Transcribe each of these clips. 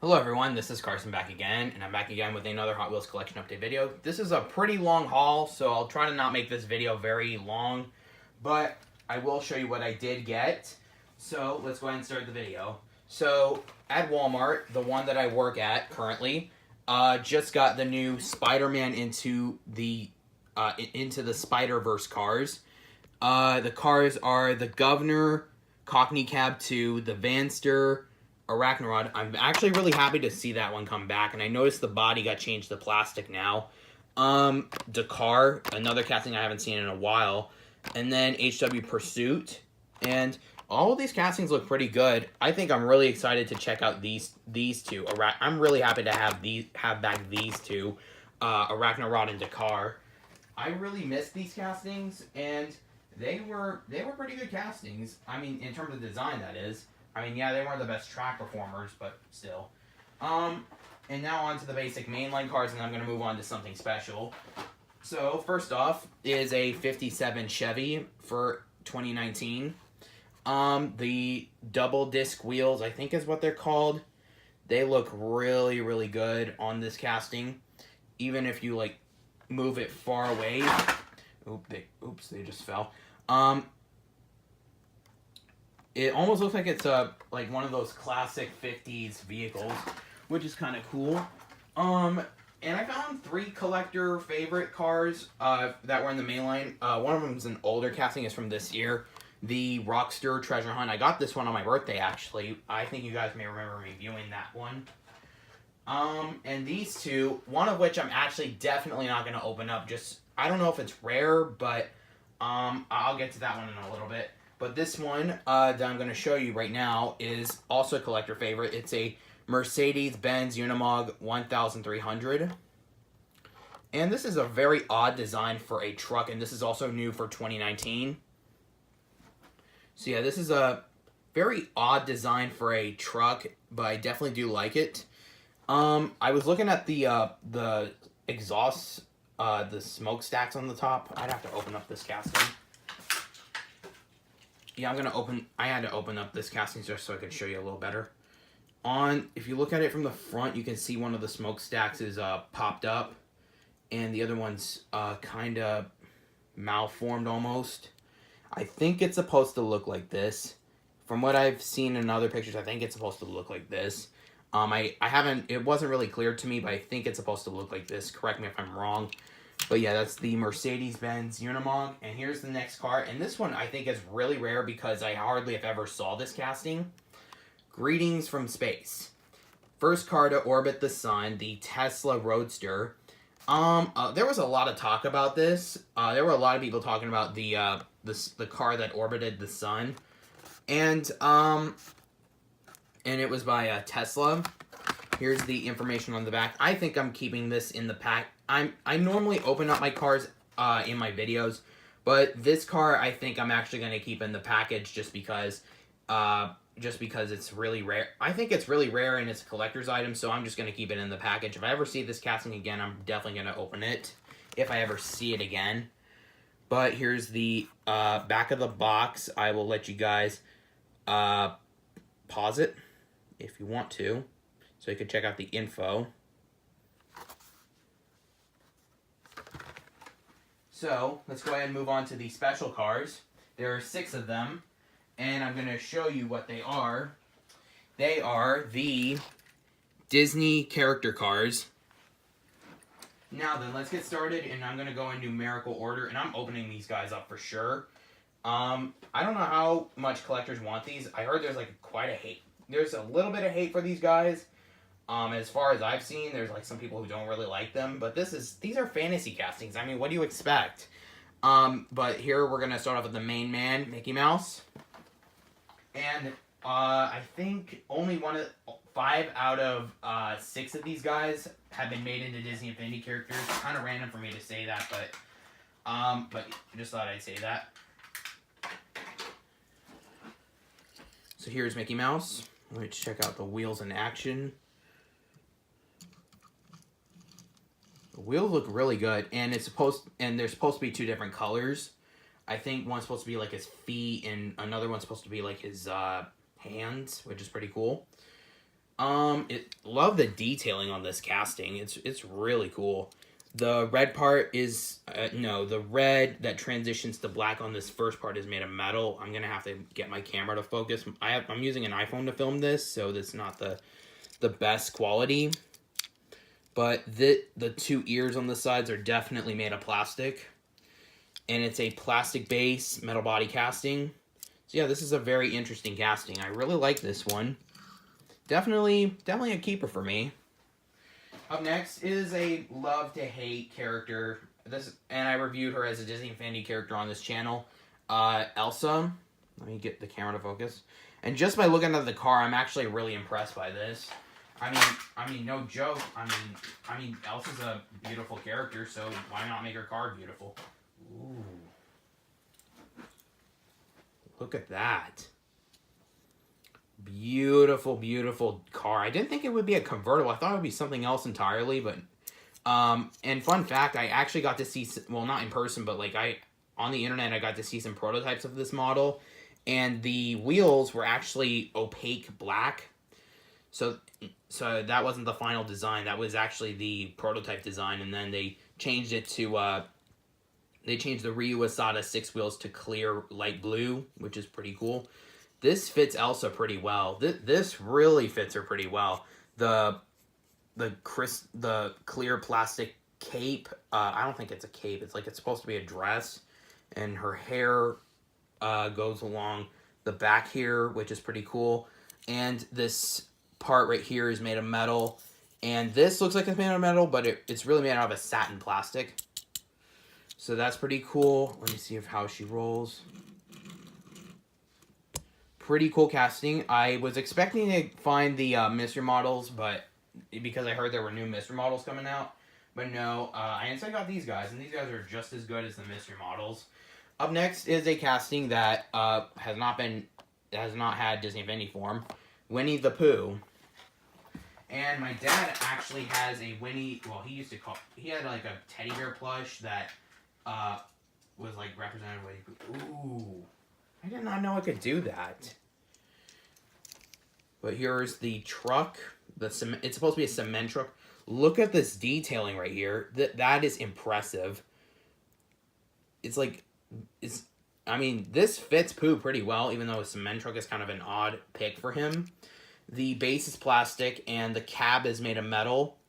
Hello everyone, this is Carson back again, and I'm back again with another Hot Wheels collection update video. This is a pretty long haul, so I'll try to not make this video very long, but I will show you what I did get. So let's go ahead and start the video. So at Walmart, the one that I work at currently, just got the new Spider-Man into the Spider-Verse cars. The cars are the Governor, Cockney Cab 2, the Vanster, Arachnarod. I'm actually really happy to see that one come back, and I noticed the body got changed to plastic now. Dakar, another casting I haven't seen in a while, and then HW Pursuit, and all of these castings look pretty good. I think I'm really excited to check out these two. I'm really happy to have back these two, Arachnarod and Dakar. I really missed these castings, and they were pretty good castings. I mean, in terms of design, that is. I mean, yeah, they weren't the best track performers, but still. And now on to the basic mainline cars, and I'm going to move on to something special. So, first off is a 57 Chevy for 2019. The double disc wheels, I think is what they're called. They look really, really good on this casting. Even if you, like, move it far away. Oops, they just fell. It almost looks like it's like one of those classic 50s vehicles, which is kind of cool. And I found 3 collector favorite cars that were in the mainline. One of them is an older casting, is from this year, the Roadster Treasure Hunt. I got this one on my birthday, actually. I think you guys may remember me viewing that one. And these two, one of which I'm actually definitely not going to open up. I don't know if it's rare, but I'll get to that one in a little bit. But this one that I'm going to show you right now is also a collector favorite. It's a Mercedes-Benz Unimog 1300. And this is a very odd design for a truck, and this is also new for 2019. So yeah, this is a very odd design for a truck, but I definitely do like it. I was looking at the exhausts, the smokestacks on the top. I'd have to open up this casting. Yeah, I had to open up this casting just so I could show you a little better. If you look at it from the front, you can see one of the smokestacks is popped up, and the other one's kind of malformed almost. I think it's supposed to look like this. From what I've seen in other pictures, I think it's supposed to look like this. It wasn't really clear to me, but I think it's supposed to look like this. Correct me if I'm wrong. But yeah, that's the Mercedes-Benz Unimog. And here's the next car. And this one I think is really rare because I hardly if ever saw this casting. Greetings from Space. First car to orbit the sun, the Tesla Roadster. There was a lot of talk about this. There were a lot of people talking about the car that orbited the sun. And it was by Tesla. Here's the information on the back. I think I'm keeping this in the pack. I normally open up my cars in my videos, but this car I think I'm actually going to keep in the package just because it's really rare. I think it's really rare and it's a collector's item, so I'm just going to keep it in the package. If I ever see this casting again, I'm definitely going to open it if I ever see it again. But here's the back of the box. I will let you guys pause it if you want to, so you can check out the info. So, let's go ahead and move on to the special cars. There are 6 of them, and I'm going to show you what they are. They are the Disney character cars. Now then, let's get started, and I'm going to go in numerical order, and I'm opening these guys up for sure. I don't know how much collectors want these. I heard there's like quite a hate. There's a little bit of hate for these guys. As far as I've seen, there's like some people who don't really like them, but these are fantasy castings. I mean, what do you expect? But here we're gonna start off with the main man, Mickey Mouse, and I think only 5 out of 6 of these guys have been made into Disney Infinity characters. Kind of random for me to say that, but I just thought I'd say that. So here's Mickey Mouse. Let's check out the wheels in action. The wheels look really good, and there's supposed to be 2 different colors. I think one's supposed to be like his feet, and another one's supposed to be like his hands, which is pretty cool. Love the detailing on this casting. It's really cool. The red part is no, the red that transitions to black on this first part is made of metal. I'm gonna have to get my camera to focus. I'm using an iPhone to film this, so this is not the best quality. But the two ears on the sides are definitely made of plastic, and it's a plastic base metal body casting. So yeah, this is a very interesting casting. I really like this one. Definitely a keeper for me. Up next is a love to hate character. And I reviewed her as a Disney Infinity character on this channel. Elsa. Let me get the camera to focus. And just by looking at the car, I'm actually really impressed by this. I mean, no joke. I mean, Elsa's a beautiful character, so why not make her car beautiful? Ooh. Look at that. Beautiful, beautiful car. I didn't think it would be a convertible. I thought it would be something else entirely, but and fun fact, I actually got to see, well, not in person, but like on the internet, I got to see some prototypes of this model, and the wheels were actually opaque black. So that wasn't the final design. That was actually the prototype design, and then they changed it to they changed the Ryu Asada 6 wheels to clear light blue, which is pretty cool. This fits Elsa pretty well. This really fits her pretty well. The clear plastic cape. I don't think it's a cape. It's like it's supposed to be a dress, and her hair goes along the back here, which is pretty cool. And this part right here is made of metal, and this looks like it's made of metal, but it's really made out of a satin plastic. So that's pretty cool. Let me see how she rolls. Pretty cool casting. I was expecting to find the mystery models, but because I heard there were new mystery models coming out. But no, I instead got these guys, and these guys are just as good as the mystery models. Up next is a casting that has not had Disney Infinity form. Winnie the Pooh. And my dad actually has a Winnie, well, he had like a teddy bear plush that was like represented Winnie the Pooh. Ooh. I did not know I could do that. But here's the truck. It's supposed to be a cement truck. Look at this detailing right here. That is impressive. I mean, this fits Pooh pretty well, even though a cement truck is kind of an odd pick for him. The base is plastic, and the cab is made of metal.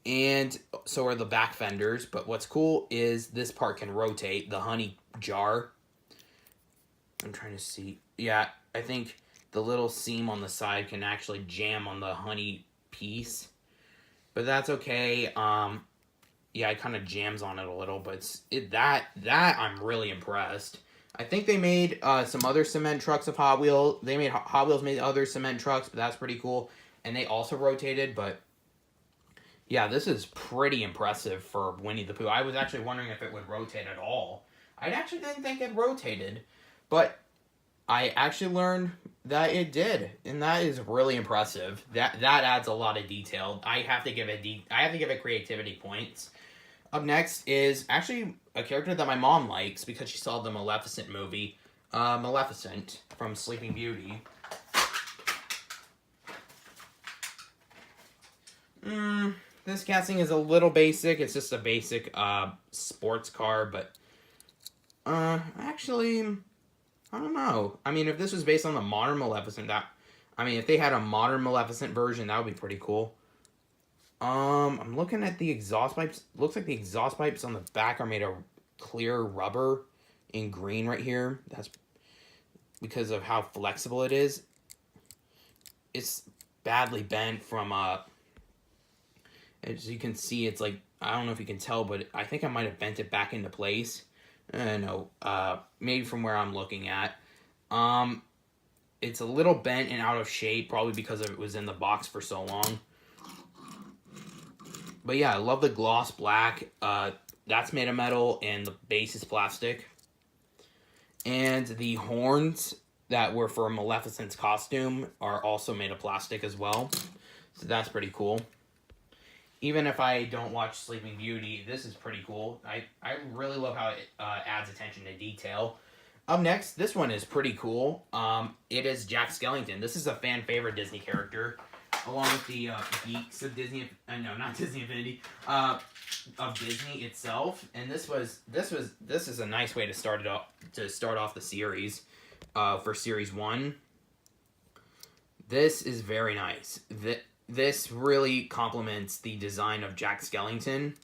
And so are the back fenders. But what's cool is this part can rotate, the honey jar. I'm trying to see. Yeah, I think the little seam on the side can actually jam on the honey piece. But that's okay. Yeah, it kind of jams on it a little, but that I'm really impressed. I think they made some other cement trucks of Hot Wheels. Hot Wheels made other cement trucks, but that's pretty cool. And they also rotated, but yeah, this is pretty impressive for Winnie the Pooh. I was actually wondering if it would rotate at all. I actually didn't think it rotated. But I actually learned that it did, and that is really impressive. That adds a lot of detail. I have to give it creativity points. Up next is actually a character that my mom likes because she saw the Maleficent movie, Maleficent from Sleeping Beauty. This casting is a little basic. It's just a basic sports car, but actually, I don't know. I mean, if this was based on the modern Maleficent, if they had a modern Maleficent version, that would be pretty cool. I'm looking at the exhaust pipes. Looks like the exhaust pipes on the back are made of clear rubber in green right here. That's because of how flexible it is. It's badly bent from, as you can see, it's like, I don't know if you can tell, but I think I might have bent it back into place. No, maybe from where I'm looking at. It's a little bent and out of shape, probably because it was in the box for so long. But yeah, I love the gloss black. That's made of metal, and the base is plastic. And the horns that were for Maleficent's costume are also made of plastic as well. So that's pretty cool. Even if I don't watch Sleeping Beauty, this is pretty cool. I really love how it adds attention to detail. Up next, this one is pretty cool. It is Jack Skellington. This is a fan favorite Disney character. along with the geeks of Disney. No, not Disney Infinity. Of Disney itself, and this is a nice way to start off the series. For series 1, this is very nice. This really complements the design of Jack Skellington.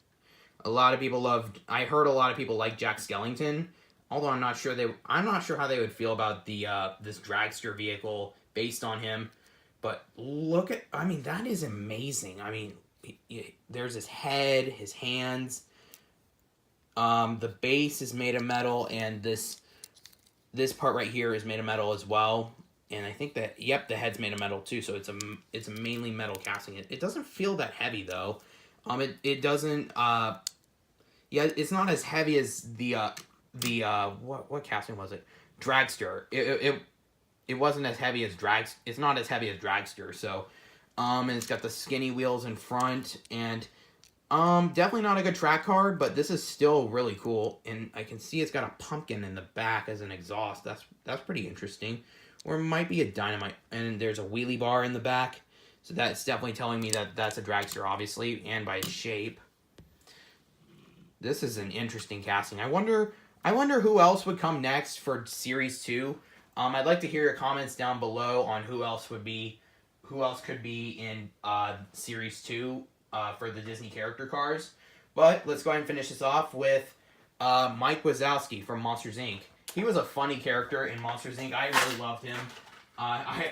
I heard a lot of people like Jack Skellington, although I'm not sure how they would feel about the this dragster vehicle based on him. But look at, I mean, that is amazing. I mean, there's his head, his hands. The base is made of metal, and this part right here is made of metal as well. And I think that, yep, the head's made of metal too, so it's a mainly metal casting. It doesn't feel that heavy though. It doesn't. Yeah, it's not as heavy as the what casting was it? Dragster. It wasn't as heavy as It's not as heavy as Dragster. So, and it's got the skinny wheels in front, and definitely not a good track card, but this is still really cool. And I can see it's got a pumpkin in the back as an exhaust. That's pretty interesting. Or it might be a dynamite, and there's a wheelie bar in the back. So that's definitely telling me that that's a dragster, obviously, and by its shape. This is an interesting casting. I wonder who else would come next for Series 2. I'd like to hear your comments down below on who else could be in Series 2 for the Disney character cars. But let's go ahead and finish this off with Mike Wazowski from Monsters, Inc. He was a funny character in Monsters, Inc. I really loved him.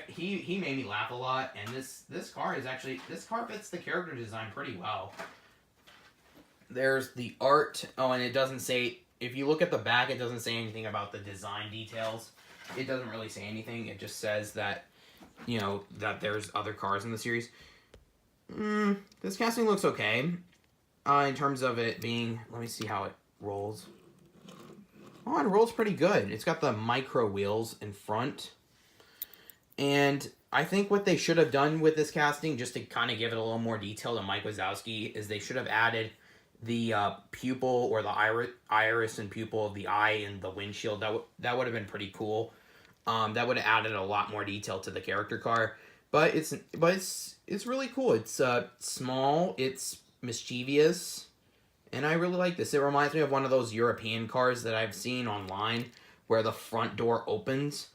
He made me laugh a lot, and this car fits the character design pretty well. There's the art. Oh, and it doesn't say, if you look at the back, it doesn't say anything about the design details. It doesn't really say anything. It just says that, you know, that there's other cars in the series. This casting looks okay. In terms of it being, let me see how it rolls. Oh, it rolls pretty good. It's got the micro wheels in front. And I think what they should have done with this casting, just to kind of give it a little more detail to Mike Wazowski, is they should have added the pupil, or the iris and pupil of the eye and the windshield. That would have been pretty cool. That would have added a lot more detail to the character car. But it's really cool. It's small. It's mischievous. And I really like this. It reminds me of one of those European cars that I've seen online where the front door opens.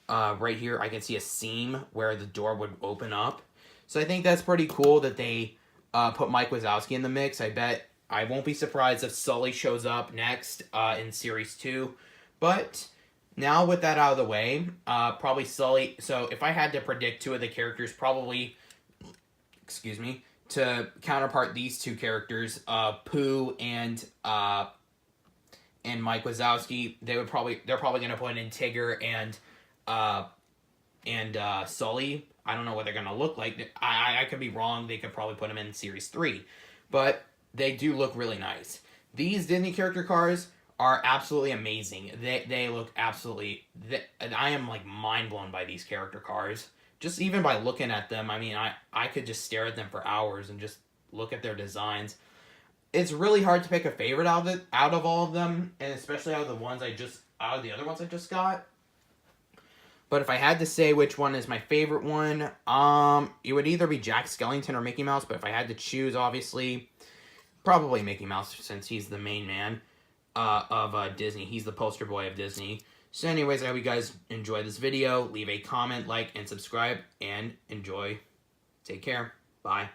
Right here, I can see a seam where the door would open up. So I think that's pretty cool that they put Mike Wazowski in the mix. I won't be surprised if Sully shows up next in Series 2. But now with that out of the way, probably Sully. So if I had to predict two of the characters, probably, excuse me, to counterpart these two characters, Pooh and Mike Wazowski, they're probably gonna put in Tigger and Sully. I don't know what they're gonna look like. I could be wrong. They could probably put them in Series 3, but they do look really nice. These Disney character cars are absolutely amazing. They look absolutely. I am like mind blown by these character cars. Just even by looking at them, I mean, I could just stare at them for hours and just look at their designs. It's really hard to pick a favorite out of all of them, and especially out of the other ones I just got. But if I had to say which one is my favorite one, it would either be Jack Skellington or Mickey Mouse. But if I had to choose, obviously, probably Mickey Mouse, since he's the main man of Disney. He's the poster boy of Disney. So anyways, I hope you guys enjoyed this video. Leave a comment, like, and subscribe, and enjoy. Take care. Bye.